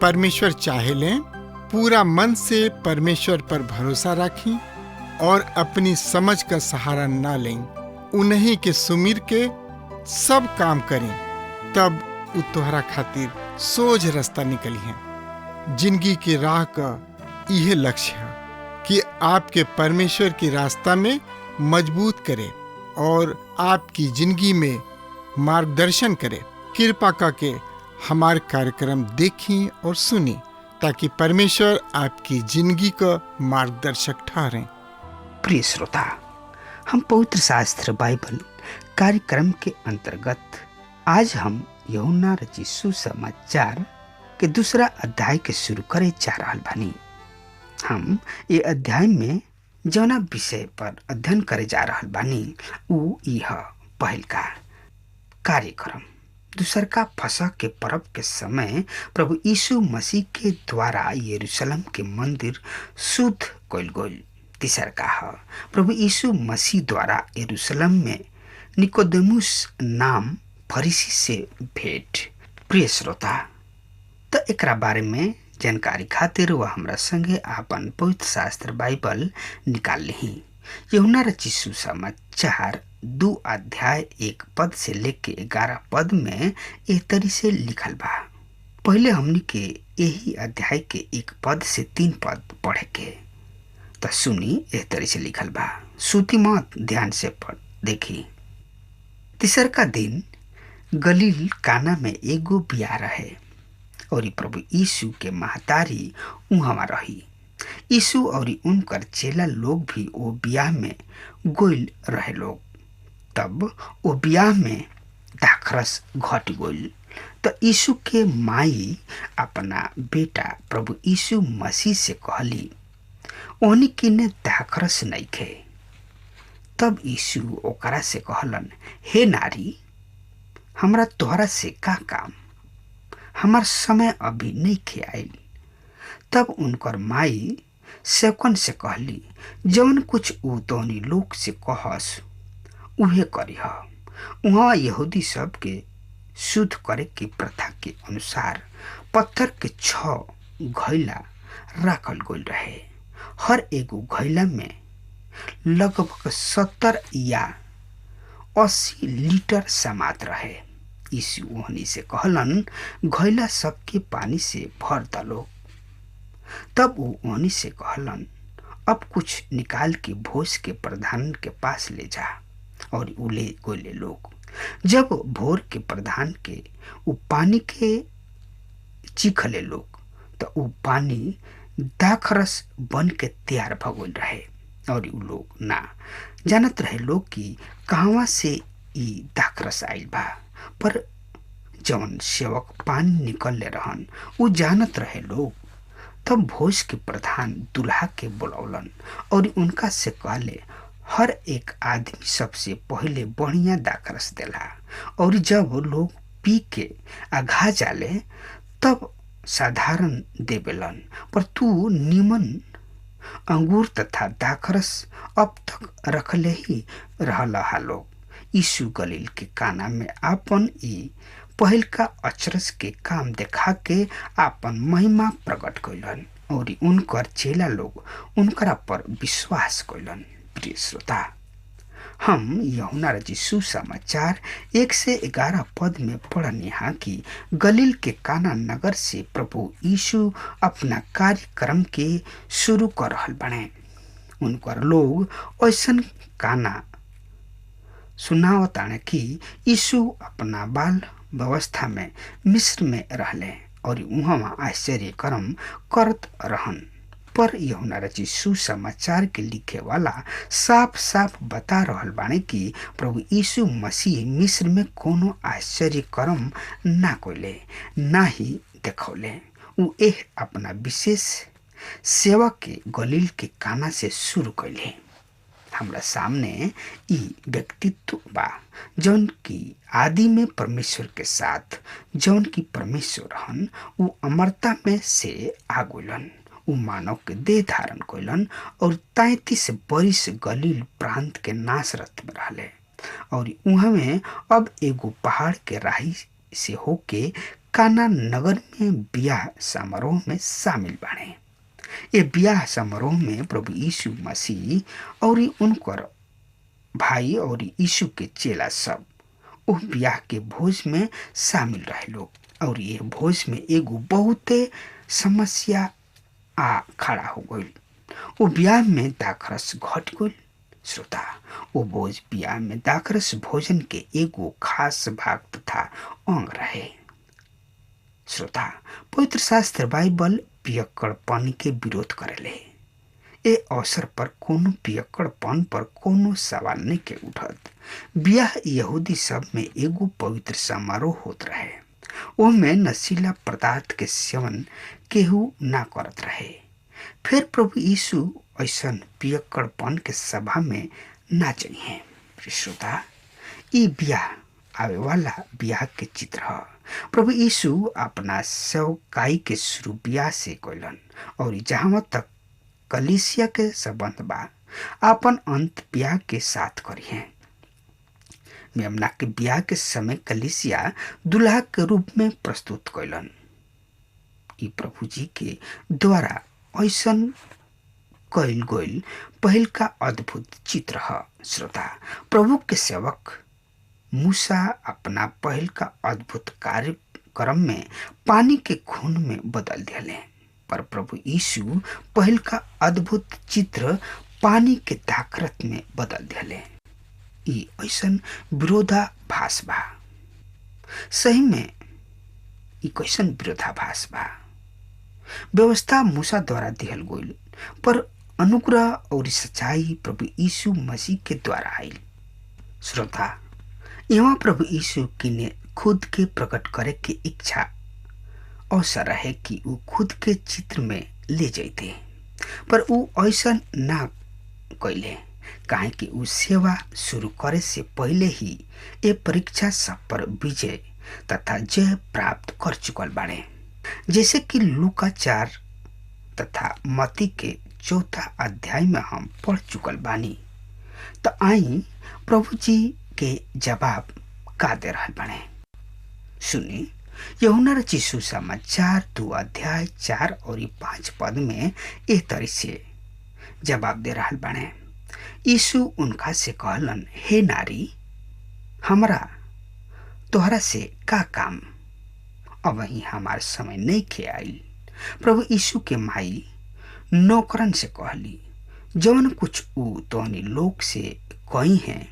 परमेश्वर चाहे लें, पूरा मन से परमेश्वर पर भरोसा रखें और अपनी समझ का सहारा ना लें। उन्हीं के सुमिर के सब काम करें, तब उ तोहरा खातिर सोझ रास्ता निकली है। जिंदगी की राह का यह लक्ष्य है कि आपके परमेश्वर के रास्ता में मजबूत करे और आपकी जिंदगी में मार्गदर्शन करे। कृपा करके हमारे कार्यक्रम देखें और सुनें ताकि परमेश्वर आपकी जिंदगी का मार्गदर्शक ठहरें। प्रिय श्रोता, हम पवित्र शास्त्र बाइबल कार्यक्रम के अंतर्गत आज हम यूहन्ना रचित सुसमाचार के दूसरा अध्याय के शुरू करे जा रहल बानी। हम ये अध्याय में जौना विषय पर अध्ययन करे जा रहल बानी उ यह पहल का कार्यक्रम दूसर का फसह के पर्व के समय प्रभु यीशु मसीह के द्वारा यरूशलेम के मंदिर शुद्ध कइल गइल। तीसर का है प्रभु यीशु मसीह द्वारा यरूशलेम में निकोदेमुस नाम फरीसी से भेंट। प्रिय श्रोता, तो एकरा बारे में जानकारी खातिर वह हमरा संगे आपन पवित्र शास्त्र बाइबल निकाल ली। यूहन्ना रचित सुसमाचार 2 अध्याय 1 पद से लेके 11 पद में एक तरी से लिखल बा। पहले हमनी के यही अध्याय के 1 पद से 3 पद पढ़े के तो सुनी। एक तरी से लिखल बा, सुती मत, ध्यान से पढ़ देखी। तीसर का दिन गलील काना में एगो बियाह रहे और प्रभु यीशु के महतारी उहवा रही। यीशु और उनकर चेला लोग भी वो बियाह में गोइल रहे लोग। तब वो बियाह में दाखरस घट गइल तो यीशु के माई अपना बेटा प्रभु यीशु मसीह से कहली, ओहनी किने दाखरस नइखे। तब यीशु ओकरा से कहलन, हे नारी, हमरा तोहरा से का काम, हमार समय अभी नइखे आइल। तब उनकर माई सेवकन से कहली, जौन कुछ ऊ तोहनी लोग से कहस उहे करिह। वहाँ यहूदी सब के शुद्ध करे के प्रथा के अनुसार पत्थर के 6 घैला राखल गइल रहे। हर एगो घैला में लगभग 70 या 80 लीटर समात रहे। यीशु ओहनी से कहलन, घैला सबके पानी से भर दलो। तब वो ओहनी से कहलन, अब कुछ निकाल के भोज के प्रधान के पास ले जा। और उले गोले लोग जब भोर के प्रधान के उ पानी के चीखले लोग तो उ पानी दाखरस बन के तैयार भगोल रहे। और उ लोग ना जानत रहे लोग कि कहवा से ई दाखरस आइल बा, पर जौन सेवक पानी निकलले रहन उ जानत रहे लोग। तब भोज के प्रधान दुल्हा के बुलौलन और उनका से कहले, हर एक आदमी सबसे पहले बढ़िया दाखरस देला और जब लोग पी के आघा जाले तब साधारण देवेलन, पर तू निमन अंगूर तथा दाखरस अब तक रखले ही रहला लोग। यीशु गलील के काना में आपन ई पहल का अचरज के काम देखा के आपन महिमा प्रकट कइलन और उनकर चेला लोग उनकरा पर विश्वास कइलन। प्रिय श्रोता, हम यूहन्ना रचित सुसमाचार 1 से 11 पद में पढ़नी है कि गलील के काना नगर से प्रभु यीशु अपना कार्यक्रम के शुरू कर रहल बने। उनकर लोग ऐसन गाना सुनावताने कि यीशु अपना बाल व्यवस्था में मिस्र में रहले और वहाँ आश्चर्य कर्म करत रहन। पर यूहन्ना रचित सुसमाचार के लिखे वाला साफ साफ बता रहल बाने कि प्रभु यीशु मसीह मिस्र में कोनो आश्चर्य कर्म ना कोइले ना ही देखौले। उ एह अपना विशेष सेवा के गलील के काना से शुरू कैले। हमरा सामने ई व्यक्तित्व बा जौन की आदि में परमेश्वर के साथ जौन की परमेश्वर हन उ अमरता में से आगुलन। उ मानव के देह धारण कइलन और 33 बरिस गलील प्रांत के नासरत में रहले और उहाँ में अब एगो पहाड़ के राही से होके काना नगर में बियाह समारोह में शामिल बाणे। ये बियाह समारोह में प्रभु यीशु मसीह और उनकर भाई और यीशु के चेला सब ओ बियाह के भोज में शामिल रहे लोग और ये भोज में एगो बहुते समस्या आ खड़ा हो गई। वो बियाह में दाखरस घट गई। श्रोता, वो भोज बियाह में दाखरस भोजन के एगो खास भाग तथा अंग रहे। श्रोता, पवित्र शास्त्र बाइबल पियक्कड़पन के विरोध करेले। ए अवसर पर कोनो पियक्कड़पन पर कोनो सवाल नहीं के उठत। बियाह यहूदी सब में एगो पवित्र समारोह होत रहे। ओमे नशीला पदार्थ के सेवन केहू ना करत रहे। फिर प्रभु यीशु ऐसन पियक्कड़पन के सभा में ना चाहिए। श्रोता, ई बियाह आवे वाला बियाह के चित्र है। प्रभु यीशु अपना सेवकाई के शुरू बियाह से कइलन और जहाँ तक कलीसिया के संबंध बा अपन अंत बियाह के साथ करिए। मेमना के बियाह के समय कलीसिया दुल्हा के रूप में प्रस्तुत कइलन। ई प्रभु जी के द्वारा ऐसन कइल गइल पहल का अद्भुत चित्र है। श्रोता, प्रभु के सेवक मूसा अपना पहल का अद्भुत कार्यक्रम में पानी के खून में बदल दिले, पर प्रभु यीशु पहल का अद्भुत चित्र पानी के दाखरत में बदल दिले। ई ऐसन विरोधाभास बा। सही में ई कैसन विरोधाभास बा। व्यवस्था मूसा द्वारा दिहल गइल, पर अनुग्रह और सच्चाई प्रभु यीशु मसीह के द्वारा आइल। श्रोता, यहाँ प्रभु यीशु किने खुद के प्रकट करे के इच्छा अवसर रहे कि वो खुद के चित्र में ले जाते, पर वो ऐसा ना कैले काहे कि वो सेवा शुरू करे से पहले ही ये परीक्षा सब पर विजय तथा जय प्राप्त कर चुकल बाड़े। जैसे कि लूका 4 तथा मती के 4 अध्याय में हम पढ़ चुकल बानी। तो आई प्रभु जी के जवाब का दे रहल बने। सुनी, यूहन्ना रचित सुसमाचार 2 अध्याय 4 और 5 पद में एक तरह से जवाब दे रहल बने। यीशु उनका से कहलन, हे नारी, हमरा तोहरा से का काम, अब वही हमार समय नहीं खे आइल। प्रभु यीशु के माई नौकरन से कहली, जवन कुछ ऊ तोहनी लोग से कही हैं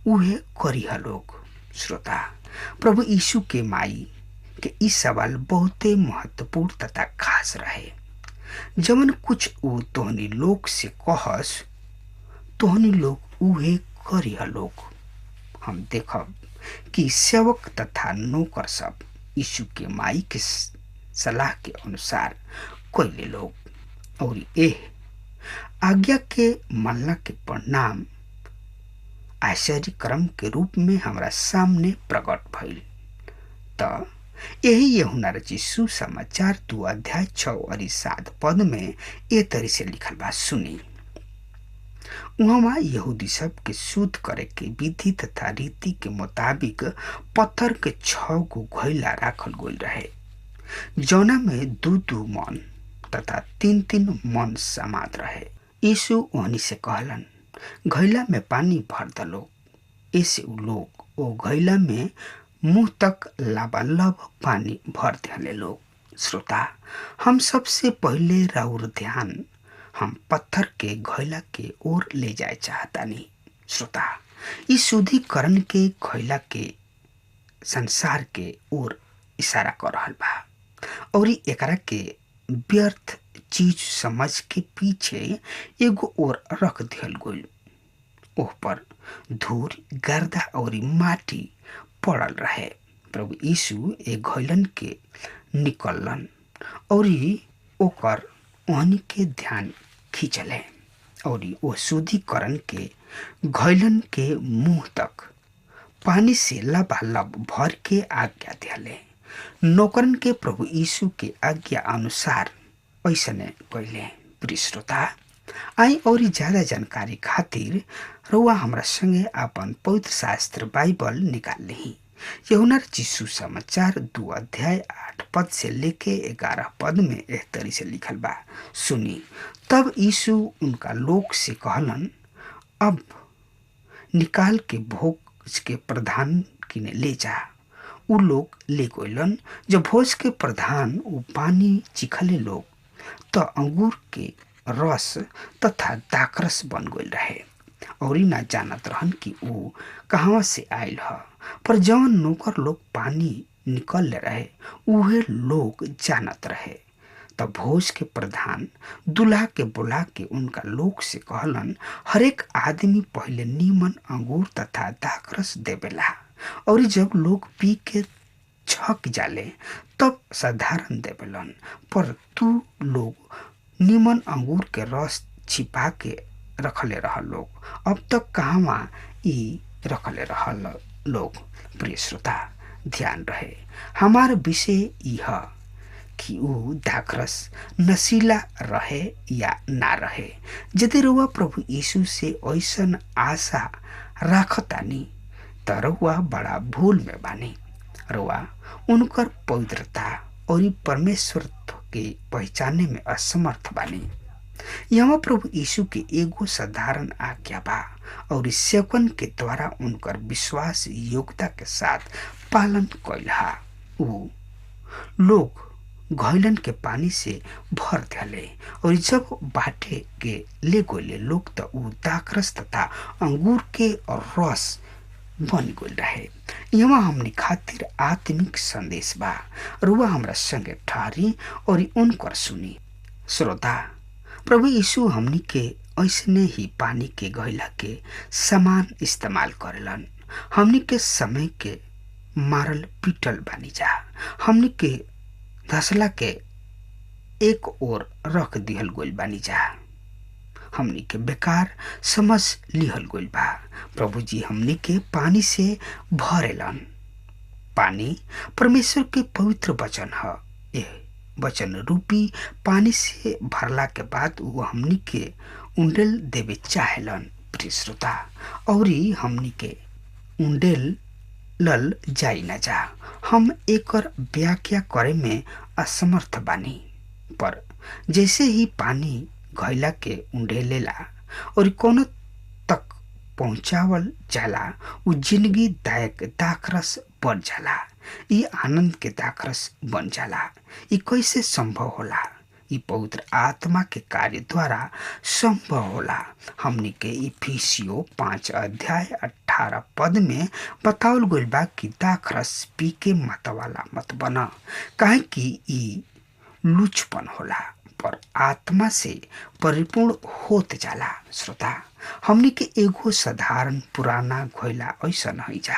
उहे करिहा लोग। श्रोता, प्रभु यीशु के माई के ई सवाल बहुते महत्वपूर्ण तथा खास रहे। जवन कुछ ऊ तोहनी लोग से कहस तोहनी लोग उहे करिहा लोग। हम देखब कि सेवक तथा नौकर सब यीशु के माई के सलाह के अनुसार कइले लोग और एह आज्ञा के मानला के परिणाम आश्चर्य क्रम के रूप में हमरा सामने प्रकट भइल। तो यही यूहन्ना रचित सुसमाचार 2 अध्याय 6 और 7 पद में ए तरह से लिखल बा। सुनी, उहमा यहूदी सब के शुद्ध करे के विधि तथा रीति के मुताबिक पत्थर के 6 गो घैला राखल गइल रहे, जौना में 2-2 मन तथा 3-3 मन समात रहे। यीशु ओहनी से कहलन, घैला में पानी भर दलो। ऐसे उ लोग ओ घैला में मुंह तक लबालब पानी भर दिले लोग। श्रोता, हम सबसे पहले राउर ध्यान हम पत्थर के घैला के ओर ले जाए चाहतानी। श्रोता, इस शुद्धिकरण के घैला के संसार के ओर इशारा कर रहल बा और एकरा के व्यर्थ चीज समझ के पीछे एगो ओर रख दिहल गइल। ओह पर धूल, गर्दा और माटी पड़ल रहे। प्रभु यीशु एक घैलन के निकलन और ओकर ओहनी के ध्यान खींचले और वो शुद्धिकरण के घैलन के मुंह तक पानी से लबालब भर के आज्ञा दिले। नौकरन के प्रभु यीशु के आज्ञा अनुसार ऐसने कैले। प्रिय श्रोता, आई और ज्यादा जानकारी खातिर रउआ हमरा संगे आपन पवित्र शास्त्र बाइबल निकाल ली। यूहन्ना रचित सुसमाचार 2 अध्याय 8 पद से लेके 11 पद में एह तरी से लिखल बा, सुनी। तब यीशु उनका लोग से कहलन, अब निकाल के भोज के प्रधान किने ले जा। उ लोग ले गइलन। जब भोज के प्रधान उ पानी चिखले लोग तो अंगूर के रस तथा दाखरस बन गइल रहे और ना जानत रहन कि उ कहवा से आयल ह। पर जवन नौकर लोग पानी निकल रहे उहे लोग जानत रहे। तब भोज के प्रधान दुल्हा के बुला के उनका लोग से कहलन, हरेक आदमी पहले नीमन अंगूर तथा दाखरस देवेला और जब लोग पी के छक जाले तब साधारण देवेलन, पर तू लोग नीमन अंगूर के रस छिपा के रखले रह लोग। अब तक कहवा ई रखले रह लोग। प्रिय श्रोता, ध्यान रहे हमार विषय यह कि ऊ दाखरस नशीला रहे या ना रहे। यदि रउआ प्रभु यीशु से ऐसन आशा राखतानी त रउआ बड़ा भूल में बानी। रउआ उनकर पवित्रता और परमेश्वर के पहचाने में असमर्थ बानी। यहाँ प्रभु यीशु के एगो साधारण आज्ञा बा और सेवकन के द्वारा उनकर विश्वास योग्यता के साथ पालन कैलहा। ऊ लोग घैलन के पानी से भर दिले और जब बाटे के ले गए लोग तो ऊ दाखरस तथा अंगूर के रस बन गइल रहे। यहाँ हमनी खातिर आत्मिक संदेश बा। रुआ हमरा संगे ठहरी और उनकर सुनी। श्रोता, प्रभु यीशु हमनी के ऐसने ही पानी के गैला के समान इस्तेमाल करेलन। हमनी के समय के मारल पीटल बानी जा। हमनी के धसला के एक ओर रख दिहल गइल बानी जा। हमनी के बेकार समझ लिहल गइल बा। प्रभु जी हमनी के पानी से भरेलन। पानी परमेश्वर के पवित्र वचन ह। यह वचन रूपी पानी से भरला के बाद वो हमनी के उंडेल देवे चाहेलन। प्रिय श्रोता, औरी हमनी के उंडेल लल जाई न जा। हम एकर व्याख्या करे में असमर्थ बानी, पर जैसे ही पानी घैला के उंडेलेला और कोनो तक पहुंचावल जाला उ जिंदगी दायक दाखरस बन जाला। ई आनंद के दाखरस बन जाला। ई कैसे संभव होला? ई पवित्र आत्मा के कार्य द्वारा संभव होला। हमनी के इफिसियो 5 अध्याय 18 पद में बतावल गइल बा कि दाखरस पी के मतवाला मत बना, काहे कि ई लुचपन होला, पर आत्मा से परिपूर्ण होत जाला। श्रोता, हमनी के एगो साधारण पुराना घोइला ऐसा नहीं जा,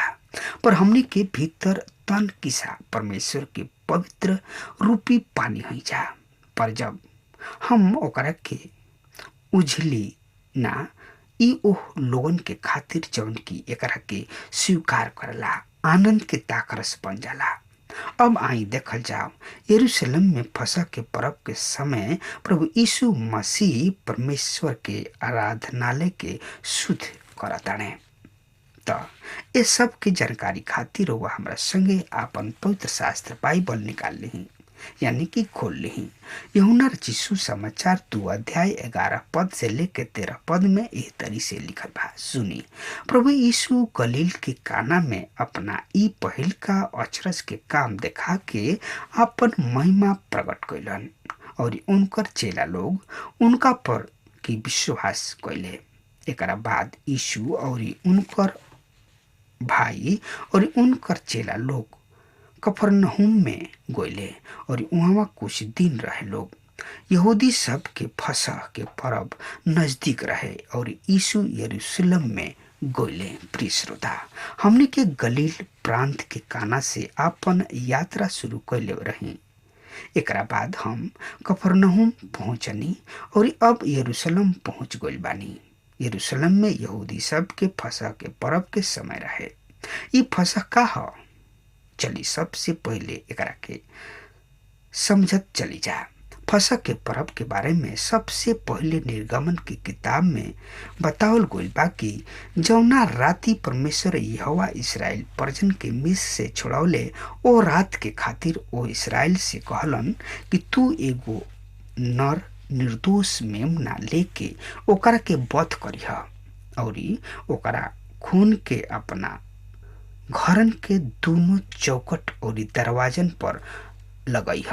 पर हमनी के भीतर तन किसा परमेश्वर के पवित्र रूपी पानी है जा। पर जब हम ओकरा के उझली ना, ई ओह लोगन के खातिर जौन की एकरा के स्वीकार करला आनंद के दाखरस बन जाला। अब आई देखल जाओ, यरूशलेम में फसह के पर्व के समय प्रभु यीशु मसीह परमेश्वर के आराधनालय के शुद्ध करताने। तो ये सब की जानकारी खातिर वह हमरा संगे आपन पवित्र शास्त्र बाइबल निकाल ली, यानी कि खोल ली। यूहन्ना रचित सुसमाचार 2 अध्याय 11 पद से लेकर 13 पद में एह तरी से लिखल बा, सुनी। प्रभु यीशु गलील के काना में अपना ई पहिल का अचरज के काम देखा के अपन महिमा प्रकट कैलन और उनकर चेला लोग उनका पर की विश्वास कैले। एकरा बाद यीशु और उनकर भाई और उनकर चेला लोग कफरनहूम में गइले और वहाँ कुछ दिन रहे लोग। यहूदी सब के फसह के पर्व नजदीक रहे और यीशु यरूशलेम में गइले। प्रिय श्रोता, हमने के गलील प्रांत के काना से अपन यात्रा शुरू कैले रही। एकरा बाद हम कफरनहूम पहुंचनी और अब यरूशलेम पहुंच गइल बानी। यरूशलेम में यहूदी सब के फसह के पर्व के समय रहे। ई फसह का ह? चली सबसे पहले एकरा के समझत चली जा। फसह के पर्व के बारे में सबसे पहले निर्गमन की किताब में बतावल गइल बा कि जौना राती परमेश्वर यहोवा इस्राएल परजन के मिस्र से छुड़ौले, ओ रात के खातिर ओ इस्राएल से कहलन कि तू एगो नर निर्दोष मेमना लेके ओकरा के वध करिह और ओकरा खून के अपना घरन के दोनों चौखट और दरवाजन पर लगइह।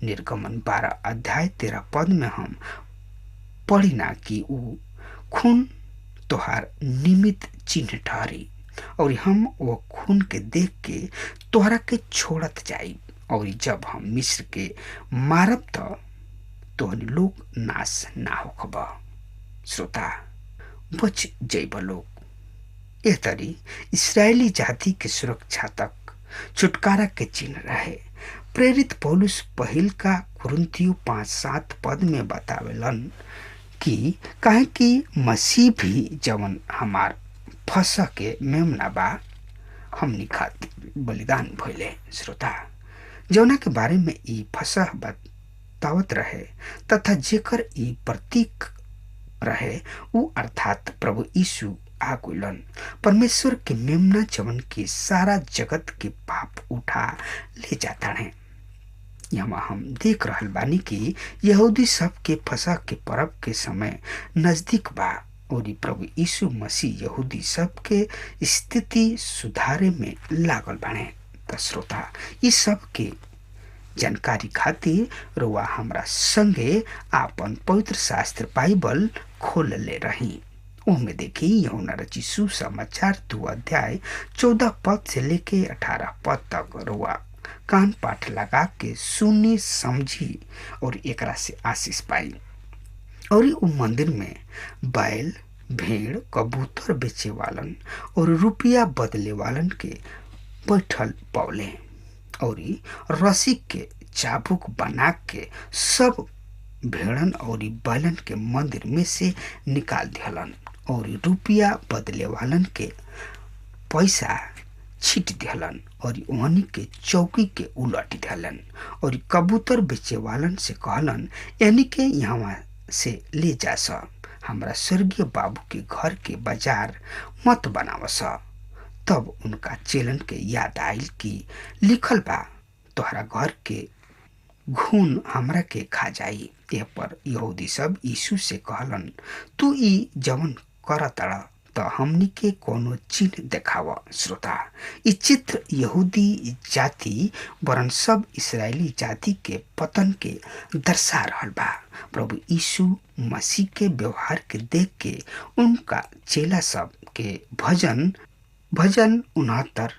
निर्गमन 12 अध्याय 13 पद में हम पढ़ी ना कि ऊ खून तोहार निमित्त चिन्ह ठहरी और हम वो खून के देख के तोहरा के छोड़त जाई और जब हम मिस्र के मारब त तोहनी लोग नाश ना होखब। श्रोता, बच जइब लोग। एह तरी इस्राएली जाति के सुरक्षा तक छुटकारा के चिन्ह रहे। प्रेरित पौलुस पहिल का कुरिन्थियों 5:7 पद में बतावेलन कि काहे कि मसीह भी जवन हमार फसह के मेमना बा हमनी खातिर बलिदान भइले। श्रोता, जौना के बारे में ई फसह बतावत रहे तथा जेकर ई प्रतीक रहे ऊ अर्थात प्रभु यीशु आगुलन। परमेश्वर के मेमना जवन की सारा जगत के पाप उठा ले जाता है। यहाँ हम देख रहल बानी कि यहूदी सब के फसह के पर्व के समय नजदीक बा और प्रभु यीशु मसीह यहूदी सब के स्थिति सुधारे में लागल बाने। त श्रोता, इस सब के जानकारी खातिर रुआ हमरा संगे आपन पवित्र शास्त्र बाइबल खोल ले रही। ओमे देखी यूहन्ना रचित सुसमाचार 2 अध्याय 14 पद से लेके 18 पद तक रुआ कान पाठ लगा के सुनी समझी और एकरा से आशीष पाई। और उ मंदिर में बैल, भेड़, कबूतर बेचे वालन और रुपया बदले वालन के बैठल पौले और रस्सी के चाबुक बना के सब भेड़न और बैलन के मंदिर में से निकाल दिहलन और रुपया बदले वालन के पैसा छीट दिहलन और ओहनी के चौकी के उलट दिहलन और कबूतर बेचे वालन से कहलन यानी के यहाँ से ले जा स, हमरा स्वर्गीय बाबू के घर के बाजार मत बनावस। तब उनका चेलन के याद आइल कि लिखल बा तोहरा घर के घून हमरा के खा जाई। एह पर यहूदी सब यीशु से कहलन तू ई जवन करतड़ त हमनी के कोनो चिन्ह देखाव। श्रोता, ई चित्र यहूदी जाति वरन सब इस्राएली जाति के पतन के दर्शा रहल बा। प्रभु यीशु मसीह के व्यवहार के देख के उनका चेला सब के भजन 69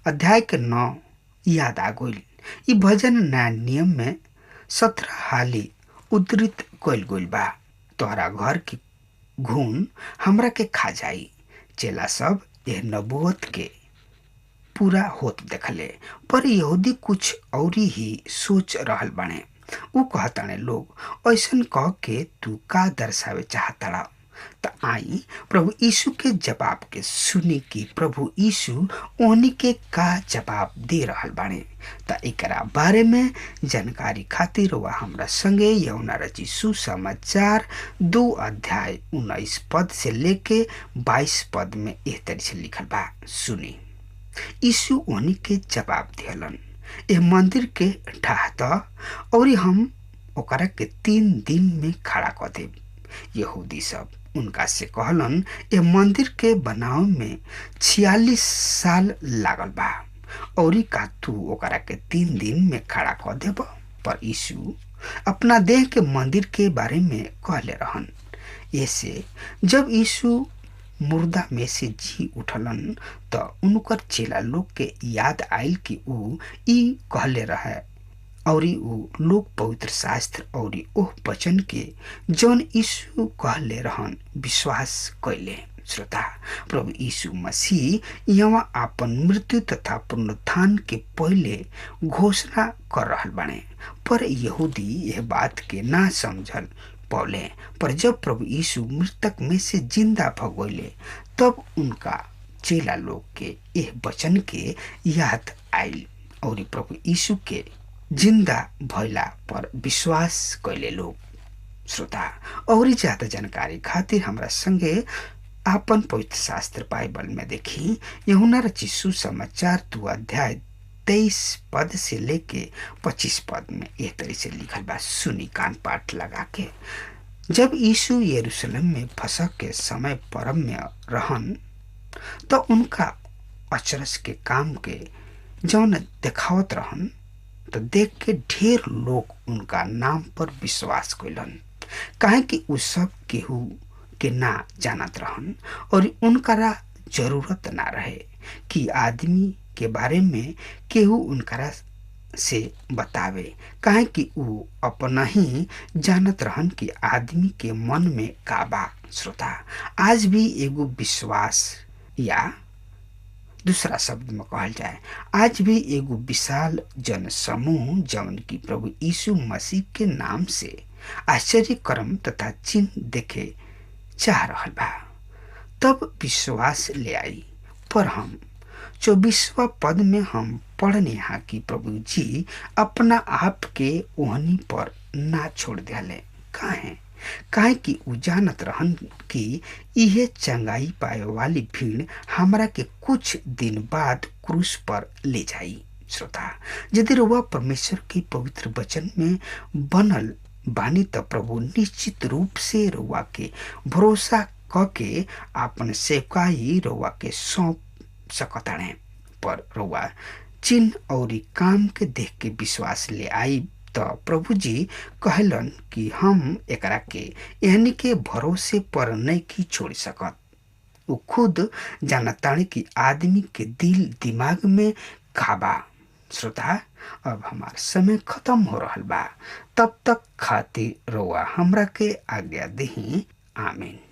अध्याय के 9 याद आ गइल। ई भजन नया नियम में 17 हाली उद्धृत कइल गइल बा। तोहरा घर के घून हमरा के खा जाई। चेला सब यह नबूवत के पूरा होत देखले, पर यहूदी कुछ और ही सोच रहल बाने। उ कहताने लोग ऐसन कह के तू का दर्शावे चाहता। त आई प्रभु यीशु के जवाब के सुनी कि प्रभु यीशु ओहनी के का जवाब दे रहल बाने। त एकरा बारे में जानकारी खातिर वह हमरा संगे यूहन्ना रचित सुसमाचार 2 अध्याय 19 पद से लेके 22 पद में एह तरह से लिखल बा। सुनी, यीशु ओहनी के जवाब दिहलन ए मंदिर के ढाहत और हम ओकरा के 3 दिन में खड़ा कर देब। यहूदी सब उनका से कहलन ए मंदिर के बनाव में 46 साल लागल बा और का तू ओकरा के 3 दिन में खड़ा कर देब। पर यीशु अपना देह के मंदिर के बारे में कहले रहन। ऐसे जब यीशु मुर्दा में से जी उठलन त उनकर चेला लोग के याद आइल कि ऊ ई कहले रहे और ऊ लोग पवित्र शास्त्र और ओह वचन के जौन यीशु कहले रहन विश्वास कैले। श्रोता, प्रभु यीशु मसीह यहाँ आपन मृत्यु तथा पुनरुत्थान के पहले घोषणा कर रहल बाणे, पर यहूदी यह बात के ना समझल पौले। पर जब प्रभु यीशु मृतक में से जिंदा भगोले, तब उनका चेला लोग के यह वचन के याद आयल और प्रभु यीशु के जिंदा भइला पर विश्वास कैले लोग। श्रोता, और ज्यादा जानकारी खातिर हमरा संगे आपन पवित्र शास्त्र बाइबल में देखी यूहन्ना रचित सुसमाचार 2 अध्याय 23 पद से लेके 25 पद में यह तरी से लिखल बा। सुनी कान पाठ लगा के। जब यीशु यरूशलेम में फसह के समय परम में रहन, तो उनका अचरज के काम के जौन देखावत रहन, तो देख के ढेर लोग उनका नाम पर विश्वास कैलन, काहे कि उ सब केहू के ना जानत रहन और उनकरा जरूरत ना रहे कि आदमी के बारे में केहू उनकरा से बतावे, काहे कि उ अपना ही जानत रहन कि आदमी के मन में का बा। श्रोता, आज भी एगो विश्वास, या दूसरा शब्द में कहल जाए, आज भी एगो विशाल जन समूह जौन की प्रभु यीशु मसीह के नाम से आश्चर्य कर्म तथा चिन्ह देखे चाह रहल बा, तब विश्वास ले आई। पर हम 24वां पद में हम पढ़ने यहाँ कि प्रभु जी अपना आप के ओहनी पर ना छोड़ दिले। काहे कि उ जानत रहन कि इहे चंगाई पाए वाली भीड़ हमरा के कुछ दिन बाद क्रूस पर ले जाई। श्रोता, यदि रउआ परमेश्वर के पवित्र वचन में बनल बानी त प्रभु निश्चित रूप से रउआ के भरोसा क के आपन सेवकाई रउआ के सौंप सकताणे। पर रउआ चिन्ह और काम के देख के विश्वास ले आई तो प्रभु जी कहलन कि हम एकरा के यानी के भरोसे पर नहीं की छोड़ सकत। वो खुद जानतानी कि आदमी के दिल दिमाग में काबा। श्रोता, अब हमार समय खत्म हो रहल बा, तब तक खातिर रउआ हमरा के आज्ञा देही। आमीन।